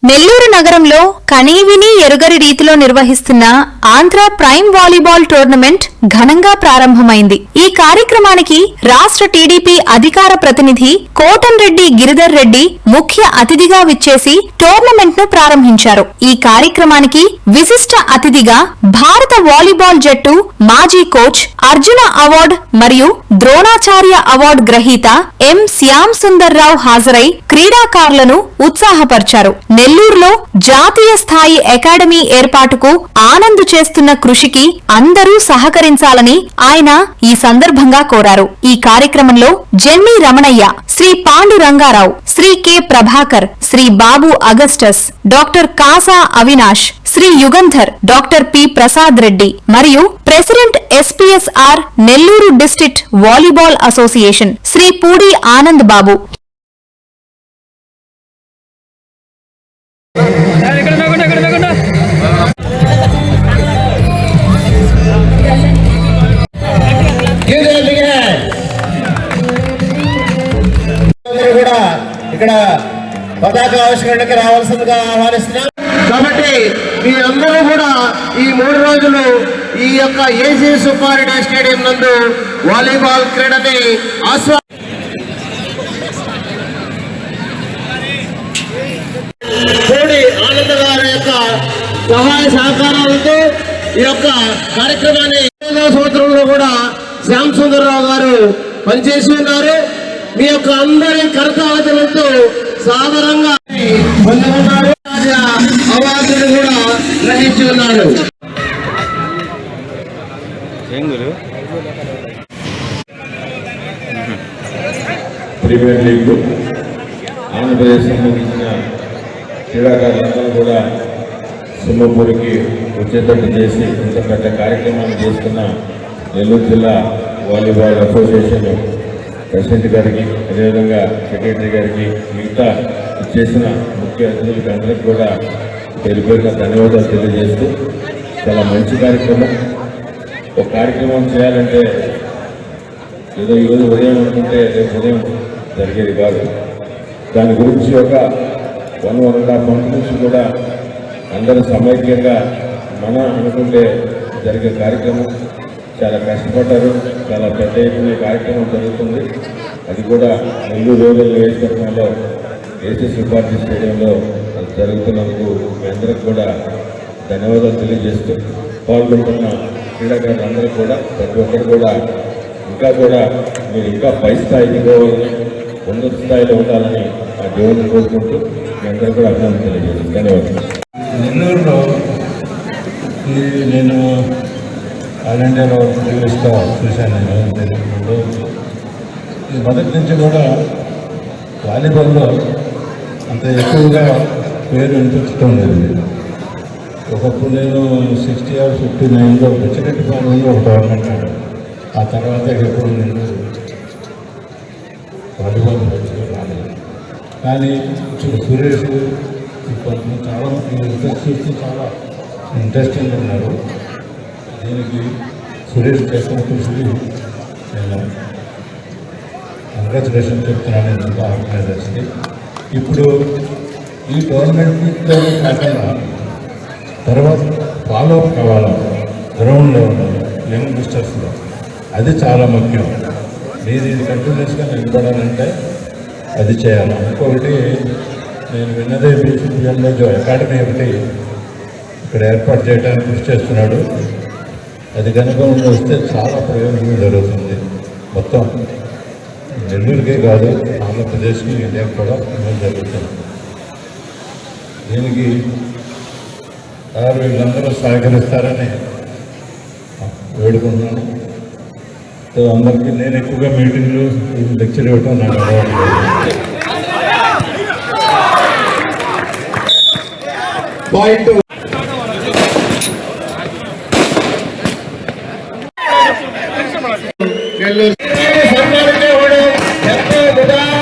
నెల్లూరు నగరంలో కనీవిని ఎరుగని రీతిలో నిర్వహిస్తున్న ఆంధ్ర ప్రైమ్ వాలీబాల్ టోర్నమెంట్ ఘనంగా ప్రారంభమైంది. ఈ కార్యక్రమానికి రాష్ట్ర టీడీపీ అధికార ప్రతినిధి కోటంరెడ్డి గిరిధర్ రెడ్డి ముఖ్య అతిథిగా విచ్చేసి టోర్నమెంట్ ను ప్రారంభించారు. ఈ కార్యక్రమానికి విశిష్ట అతిథిగా భారత వాలీబాల్ జట్టు మాజీ కోచ్, అర్జున అవార్డు మరియు ద్రోణాచార్య అవార్డు గ్రహీత ఎం శ్యామ్ సుందర్ రావు హాజరై క్రీడాకారులను ఉత్సాహపరిచారు. నెల్లూరులో జాతీయ స్థాయి అకాడమీ ఏర్పాటుకు ఆనంద్ చేస్తున్న కృషికి అందరూ సహకరించాలని ఆయన ఈ సందర్భంగా కోరారు. ఈ కార్యక్రమంలో Jenny Ramanayya, Shri Pandu Rangarao, Shri K Prabhakar, Shri Babu Augustus, doctor Kasa Avinash, Shri Yugandhar, doctor P Prasad Reddy మరియు president SPSR Nellore district volleyball association Shri Pudi Anand Babu కూడా ఇక్కడ పతాక ఆవిష్కరణకి రావాల్సిందిగా ఆహ్వానిస్తున్నాం. కాబట్టి మీరందరూ కూడా ఈ 3 రోజులు ఈ యొక్క ఏసీ సుబ్బారెడ్డి స్టేడియం నందు వాలీబాల్ క్రీడని కోడి ఆనంద్ గారి యొక్క సహాయ సహకారాలతో ఈ యొక్క కార్యక్రమాన్ని 5వ సంవత్సరంలో కూడా శ్యామ్ సుందర్రావు గారు పనిచేసి ఉన్నారు. మీ యొక్క అందరి కరతాళతో సాధారణంగా పొంది ఉన్నారు. అవార్డును కూడా గ్రహించి ఉన్నారు. ప్రీమియర్ లీగ్ ఆంధ్రప్రదేశ్ సంబంధించిన క్రీడాకారులందరూ కూడా సింహపూర్కి వచ్చేటట్టు చేసి ఇంత పెద్ద కార్యక్రమాన్ని చేస్తున్న నెల్లూరు జిల్లా వాలీబాల్ అసోసియేషన్ ప్రెసిడెంట్ గారికి, అదేవిధంగా సెక్రటరీ గారికి, మిగతా చేసిన ముఖ్య అతిథులకి అందరికీ కూడా పేరు పేరున ధన్యవాదాలు తెలియజేస్తూ, చాలా మంచి కార్యక్రమం. ఒక కార్యక్రమం చేయాలంటే ఏదో ఈరోజు ఉదయం అనుకుంటే రేపు ఉదయం జరిగేది కాదు. దాని గురించి ఒక 1.5 మంత్ నుంచి కూడా అందరూ సమైక్యంగా మన అనుకుంటే జరిగే కార్యక్రమం చాలా కష్టపడ్డారు. చాలా పెద్ద ఎత్తున కార్యక్రమం జరుగుతుంది. అది కూడా నెల్లూరు రూరల్ నియోజకవర్గంలో ఏసీ సుబ్బారెడ్డి స్టేడియంలో జరుగుతున్నందుకు మీ అందరికి కూడా ధన్యవాదాలు తెలియజేస్తూ, పాల్గొంటున్న క్రీడాకారులందరూ కూడా ప్రతి ఒక్కరు కూడా మీరు ఇంకా పై స్థాయికి పోవాలని, ఉన్నత స్థాయిలో ఉండాలని ఆ దేవుడిని కోరుకుంటూ మీ అందరూ కూడా అభినందన తెలియజేస్తాను. ధన్యవాదాలు. నెల్లూరులో నేను ఆల్ ఇండియాలో ప్రీవియస్గా చూశాను. నేను మొదటి నుంచి కూడా వాలీబాల్లో అంత ఎక్కువగా పేరు వినిపించడం లేదు. ఒకప్పుడు నేను 60 or 59లో పిచ్చిరెడ్డిపాలెంలో ఒక టోర్నమెంట్ ఆడాను. ఆ తర్వాత ఎప్పుడు నేను వాలీబాల్ రాలేదు. కానీ ఇప్పుడు సురేష్ కొంచెం చాలా చాలా ఇంట్రెస్టింగ్ ఉన్నారు. దీనికి సురేష్ చేసిన కృషికి నేను కంగ్రాచులేషన్ చెప్తున్నాను. ఎందుకు ఆర్గనైజర్స్కి ఇప్పుడు ఈ టోర్నమెంట్తో కాకుండా తర్వాత ఫాలో అప్ కావాలి గ్రౌండ్లో ఉండాలి, యంగ్ మిస్టర్స్లో. అది చాలా ముఖ్యం. మీరు ఇది కంటిన్యూస్గా నిలబడాలంటే అది చేయాలి. ఇంకొకటి నేను విన్నదే బీసీపీఎంలో అకాడమీ ఒకటి ఇక్కడ ఏర్పాటు చేయడానికి కృషి చేస్తున్నాడు. అది కనుక వస్తే చాలా ప్రయోజనం జరుగుతుంది. మొత్తం నెల్లూరుకే కాదు, ఆంధ్రప్రదేశ్కి, ఇండియాకి కూడా ప్రయోజనం జరుగుతుంది. దీనికి వీళ్ళందరూ సహకరిస్తారని వేడుకుంటున్నాను. అందరికీ నేను ఎక్కువగా మీటింగ్లు లెక్చర్ ఇవ్వటం నాకు అలవాటు లేదు.